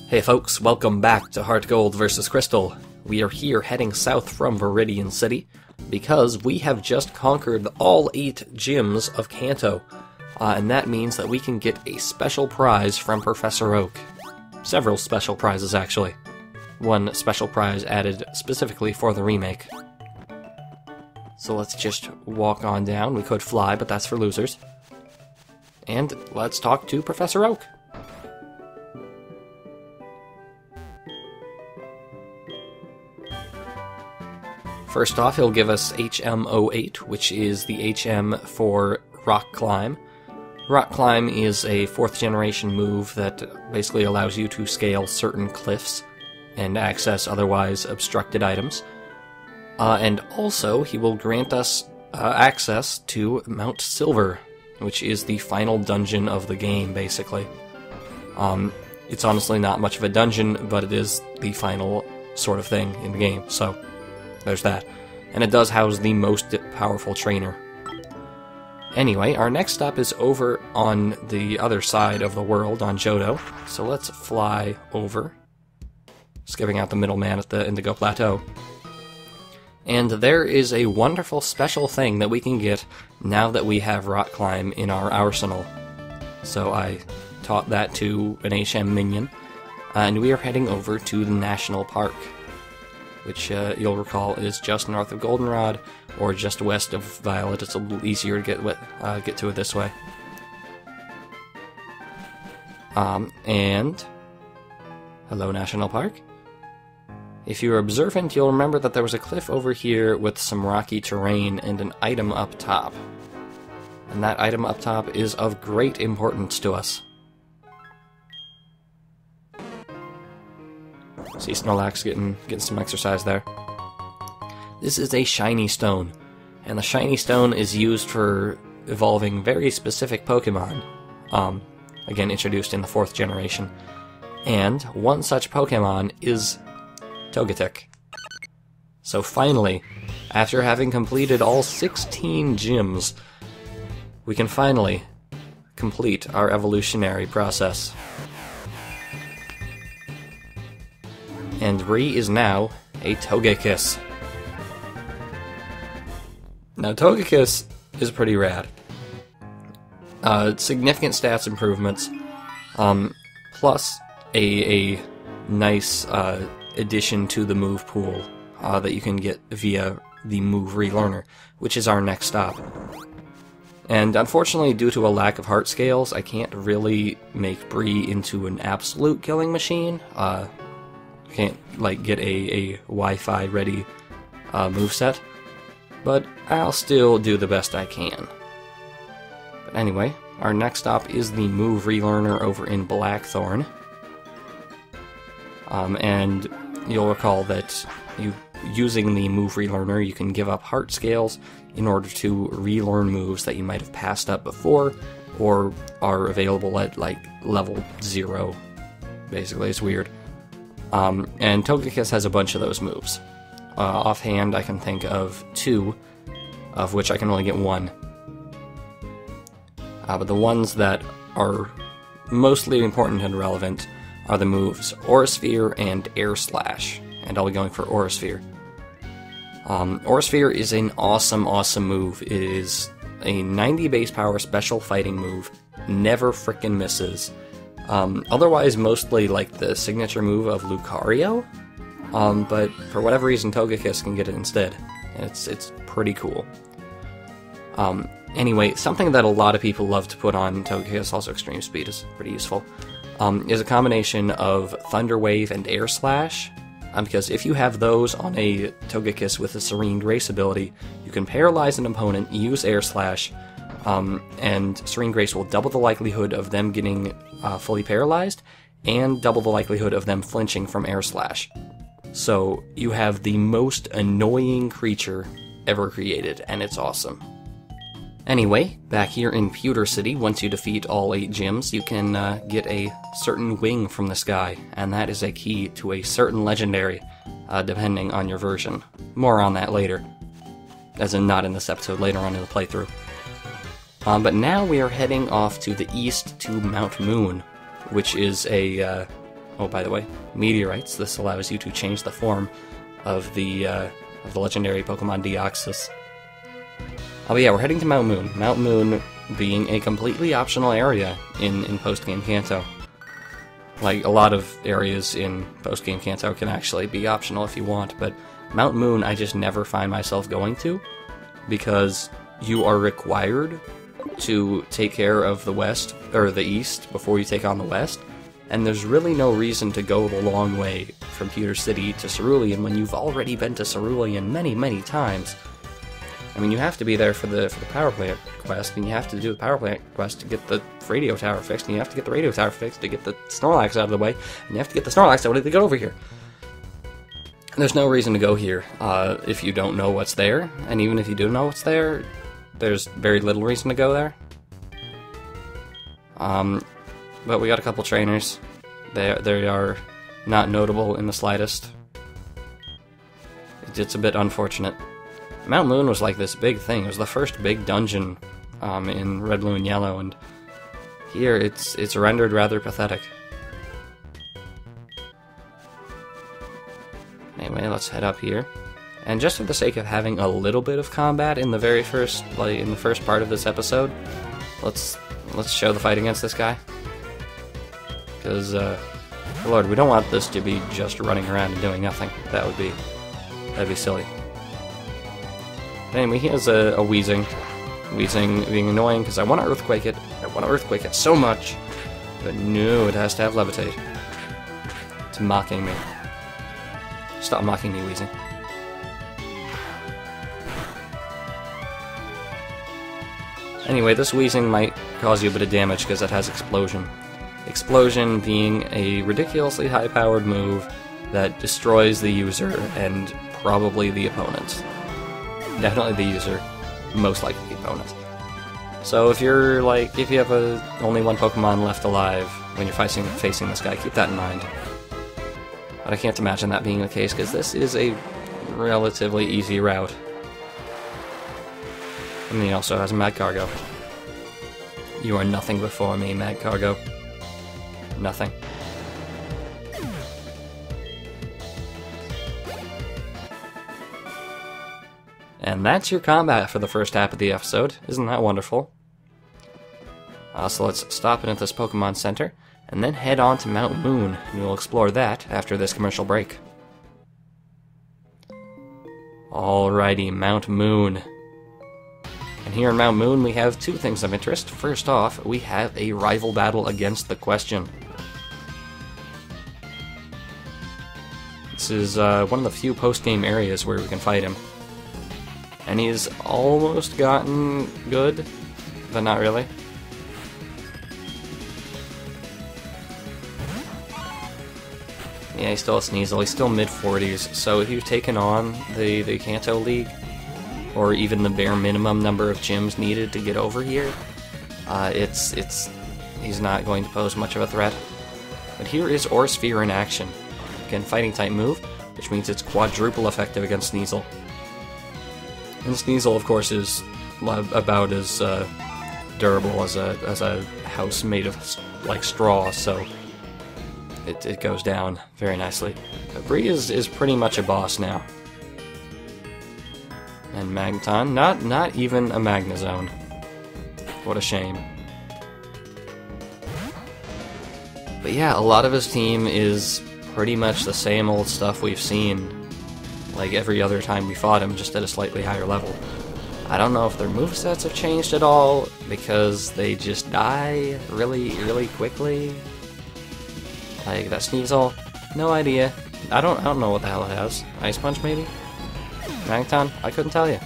Hey folks, welcome back to HeartGold vs. Crystal. We are here heading south from Viridian City because we have just conquered all 8 gyms of Kanto, and that means that we can get a special prize from Professor Oak. Several special prizes, actually. One special prize added specifically for the remake. So let's just walk on down. We could fly, but that's for losers. And let's talk to Professor Oak. First off, he'll give us HM08, which is the HM for Rock Climb. Rock Climb is a 4th generation move that basically allows you to scale certain cliffs and access otherwise obstructed items. And also, he will grant us access to Mount Silver, which is the final dungeon of the game, basically. It's honestly not much of a dungeon, but it is the final sort of thing in the game, so there's that. And it does house the most powerful trainer. Anyway, our next stop is over on the other side of the world, on Johto, so let's fly over, skipping out the middleman at the Indigo Plateau. And there is a wonderful special thing that we can get now that we have Rock Climb in our arsenal. So I taught that to an HM minion, and we are heading over to the National Park, which you'll recall is just north of Goldenrod, or just west of Violet. It's a little easier to get to it this way. And hello, National Park. If you're observant, you'll remember that there was a cliff over here with some rocky terrain and an item up top. And that item up top is of great importance to us. See Snorlax getting some exercise there. This is a shiny stone, and the shiny stone is used for evolving very specific Pokemon, again introduced in the 4th generation. And one such Pokemon is Togetic. So finally, after having completed all 16 gyms, we can finally complete our evolutionary process. And Ree is now a Togekiss. Now, Togekiss is pretty rad. Significant stats improvements, plus a nice addition to the move pool that you can get via the move relearner, which is our next stop. And unfortunately, due to a lack of heart scales, I can't really make Bree into an absolute killing machine. Can't like get a Wi-Fi ready moveset, but I'll still do the best I can. But anyway, our next stop is the move relearner over in Blackthorn. And you'll recall that using the move relearner, you can give up heart scales in order to relearn moves that you might have passed up before, or are available at like level 0. Basically, it's weird. And Togekiss has a bunch of those moves. Offhand, I can think of 2, of which I can only get 1. But the ones that are mostly important and relevant are the moves Aura Sphere and Air Slash, and I'll be going for Aura Sphere. Aura Sphere is an awesome move. It is a 90 base power special fighting move, never frickin' misses. Otherwise mostly like the signature move of Lucario, but for whatever reason Togekiss can get it instead, and it's pretty cool. Anyway, something that a lot of people love to put on Togekiss, also Extreme Speed is pretty useful, is a combination of Thunder Wave and Air Slash, because if you have those on a Togekiss with a Serene Grace ability, you can paralyze an opponent, use Air Slash, and Serene Grace will double the likelihood of them getting fully paralyzed, and double the likelihood of them flinching from Air Slash. So you have the most annoying creature ever created, and it's awesome. Anyway, back here in Pewter City, once you defeat all 8 gyms, you can get a certain wing from the sky, and that is a key to a certain legendary, depending on your version. More on that later. As in, not in this episode, later on in the playthrough. But now we are heading off to the east to Mount Moon, which is a oh, by the way, meteorites. This allows you to change the form of the legendary Pokemon Deoxys. Oh yeah, we're heading to Mount Moon. Mount Moon being a completely optional area in post-game Kanto. Like, a lot of areas in post-game Kanto can actually be optional if you want, but Mount Moon I just never find myself going to, because you are required to take care of the west, or the east, before you take on the west, and there's really no reason to go the long way from Pewter City to Cerulean when you've already been to Cerulean many, many times. I mean, you have to be there for the power plant quest, and you have to do the power plant quest to get the radio tower fixed, and you have to get the radio tower fixed to get the Snorlax out of the way, and you have to get the Snorlax out of the way to get over here. There's no reason to go here if you don't know what's there, and even if you do know what's there, there's very little reason to go there. But we got a couple trainers. They are not notable in the slightest. It's a bit unfortunate. Mount Moon was like this big thing. It was the first big dungeon in Red, Blue, and Yellow, and here it's rendered rather pathetic. Anyway, let's head up here. And just for the sake of having a little bit of combat in the very first, in the first part of this episode, let's show the fight against this guy. Because, Lord, we don't want this to be just running around and doing nothing. That'd be silly. But anyway, he has a Weezing. Weezing being annoying because I want to Earthquake it. I want to Earthquake it so much. But no, it has to have Levitate. It's mocking me. Stop mocking me, Weezing. Anyway, this Weezing might cause you a bit of damage because it has Explosion. Explosion being a ridiculously high-powered move that destroys the user and probably the opponent. Definitely the user, most likely the opponent. So if you're if you have only one Pokemon left alive when you're facing this guy, keep that in mind. But I can't imagine that being the case because this is a relatively easy route. And he also has Mad Cargo. You are nothing before me, Mad Cargo. Nothing. And that's your combat for the first half of the episode. Isn't that wonderful? So let's stop in at this Pokemon Center, and then head on to Mount Moon, and we'll explore that after this commercial break. Alrighty, Mount Moon. And here in Mount Moon we have two things of interest. First off, we have a rival battle against the Question. This is one of the few post-game areas where we can fight him. And he's almost gotten good, but not really. Yeah, he's still a Sneasel. He's still mid-40s, so if you've taken on the Kanto League, or even the bare minimum number of gyms needed to get over here, he's not going to pose much of a threat. But here is Orsphere in action. Again, fighting-type move, which means it's quadruple effective against Sneasel. And Sneasel, of course, is about as durable as a house made of straw, so it goes down very nicely. But Bree is pretty much a boss now. And Magneton, not even a Magnezone. What a shame. But yeah, a lot of his team is pretty much the same old stuff we've seen like every other time we fought him, just at a slightly higher level. I don't know if their movesets have changed at all, because they just die really, really quickly. Like that Sneasel, no idea. I don't know what the hell it has. Ice Punch maybe? Magneton? I couldn't tell you.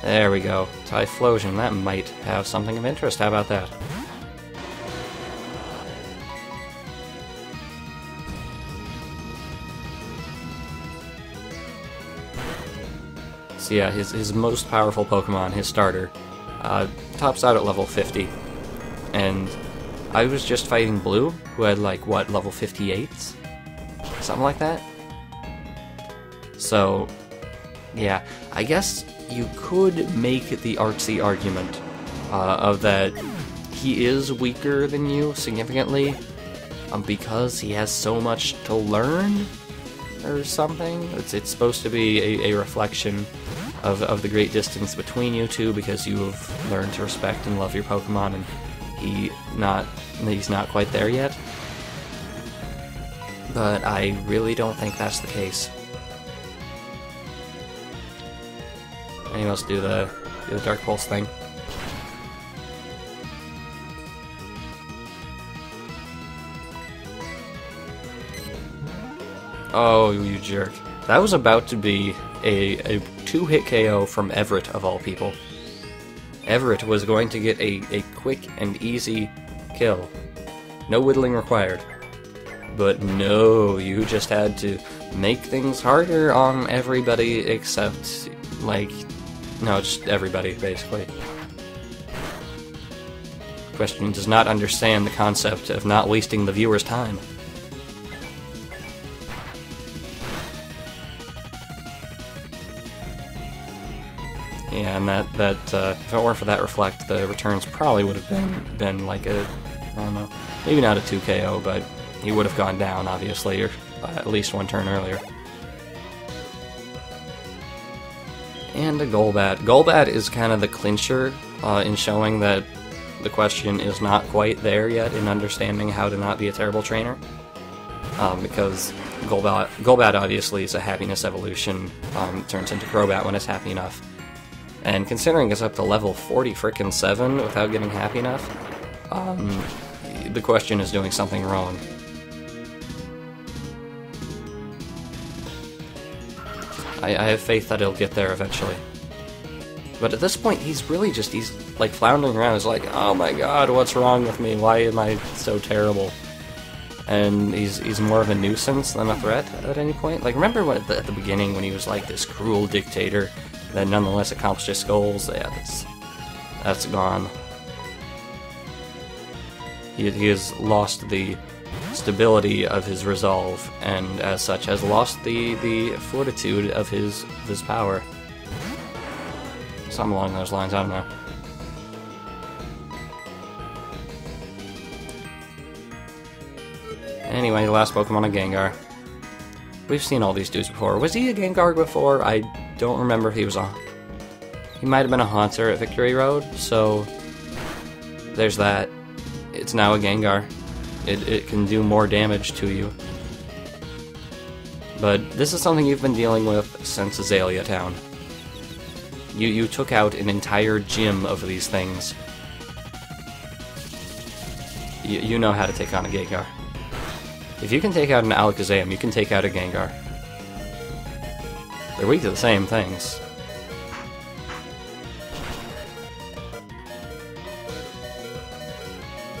There we go. Typhlosion, that might have something of interest. How about that? So yeah, his most powerful Pokemon, his starter, tops out at level 50. And I was just fighting Blue, who had level 58? Something like that? So, yeah, I guess you could make the artsy argument of that he is weaker than you significantly, because he has so much to learn, or something. It's supposed to be a reflection of the great distance between you two, because you have learned to respect and love your Pokemon, and he's not quite there yet. But I really don't think that's the case. Anyway, let's do the Dark Pulse thing. Oh, you jerk. That was about to be a 2-hit KO from Everett, of all people. Everett was going to get a quick and easy kill. No whittling required. But no, you just had to make things harder on everybody except, like, no, just everybody, basically. Question does not understand the concept of not wasting the viewer's time. Yeah, and that if it weren't for that reflect, the returns probably would have been like a, I don't know, maybe not a 2 KO, but he would have gone down, obviously, or at least one turn earlier. And a Golbat. Golbat is kind of the clincher in showing that the question is not quite there yet in understanding how to not be a terrible trainer. Because Golbat obviously is a happiness evolution, turns into Crobat when it's happy enough. And considering it's up to level 40-frickin-7 without getting happy enough, the question is doing something wrong. I have faith that he'll get there eventually. But at this point, he's like floundering around. He's like, oh my god, what's wrong with me? Why am I so terrible? And he's more of a nuisance than a threat at any point. Like, remember when at the beginning when he was like this cruel dictator that nonetheless accomplished his goals? Yeah, that's gone. He has lost the stability of his resolve, and as such has lost the fortitude of his power. Something along those lines, I don't know. Anyway, the last Pokemon, a Gengar. We've seen all these dudes before. Was he a Gengar before? I don't remember if he was he might have been a Haunter at Victory Road, so there's that. It's now a Gengar. It can do more damage to you. But this is something you've been dealing with since Azalea Town. You took out an entire gym of these things. You know how to take on a Gengar. If you can take out an Alakazam, you can take out a Gengar. They're weak to the same things.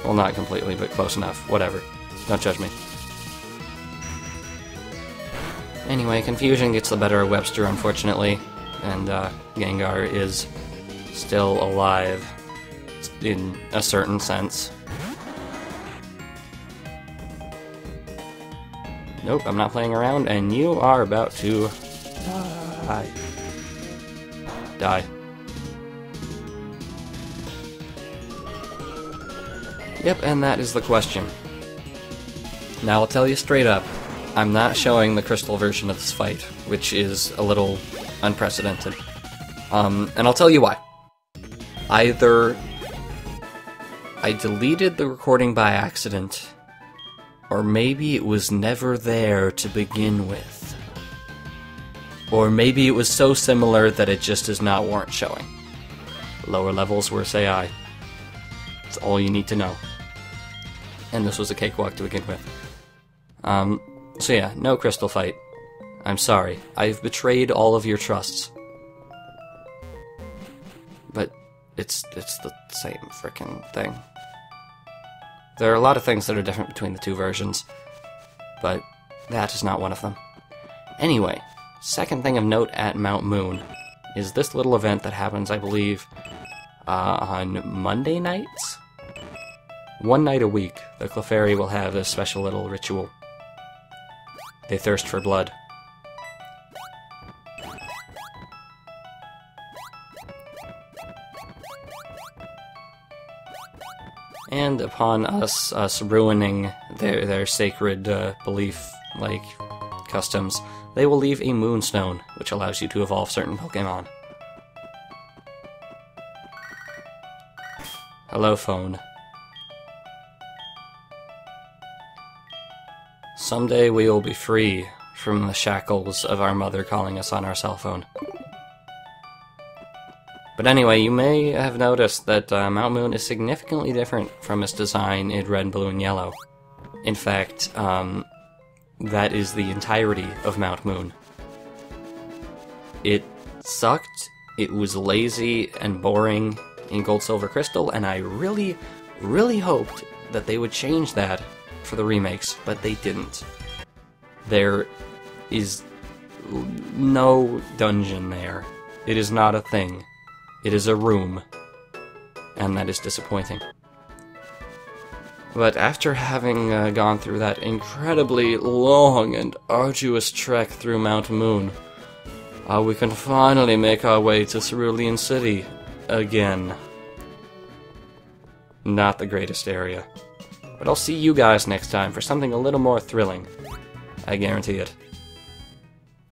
Well, not completely, but close enough. Whatever. Don't judge me. Anyway, confusion gets the better of Webster, unfortunately, and Gengar is still alive, in a certain sense. Nope, I'm not playing around, and you are about to die. Yep, and that is the question. Now, I'll tell you straight up, I'm not showing the Crystal version of this fight, which is a little unprecedented. And I'll tell you why. Either I deleted the recording by accident, or maybe it was never there to begin with. Or maybe it was so similar that it just does not warrant showing. Lower levels were say I. That's all you need to know. And this was a cakewalk to begin with. So yeah, no Crystal fight. I'm sorry. I've betrayed all of your trusts. But it's the same frickin' thing. There are a lot of things that are different between the two versions, but that is not one of them. Anyway, second thing of note at Mount Moon is this little event that happens, I believe, on Monday nights? One night a week, the Clefairy will have this special little ritual. They thirst for blood. And upon us ruining their sacred belief, like, customs, they will leave a moonstone, which allows you to evolve certain Pokémon. Hello, phone. Someday we will be free from the shackles of our mother calling us on our cell phone. But anyway, you may have noticed that Mount Moon is significantly different from its design in Red, Blue, and Yellow. In fact, that is the entirety of Mount Moon. It sucked, it was lazy and boring in Gold, Silver, Crystal, and I really, really hoped that they would change that for the remakes, but they didn't. There is no dungeon there. It is not a thing. It is a room, and that is disappointing. But after having gone through that incredibly long and arduous trek through Mount Moon, we can finally make our way to Cerulean City again. Not the greatest area. But I'll see you guys next time for something a little more thrilling. I guarantee it.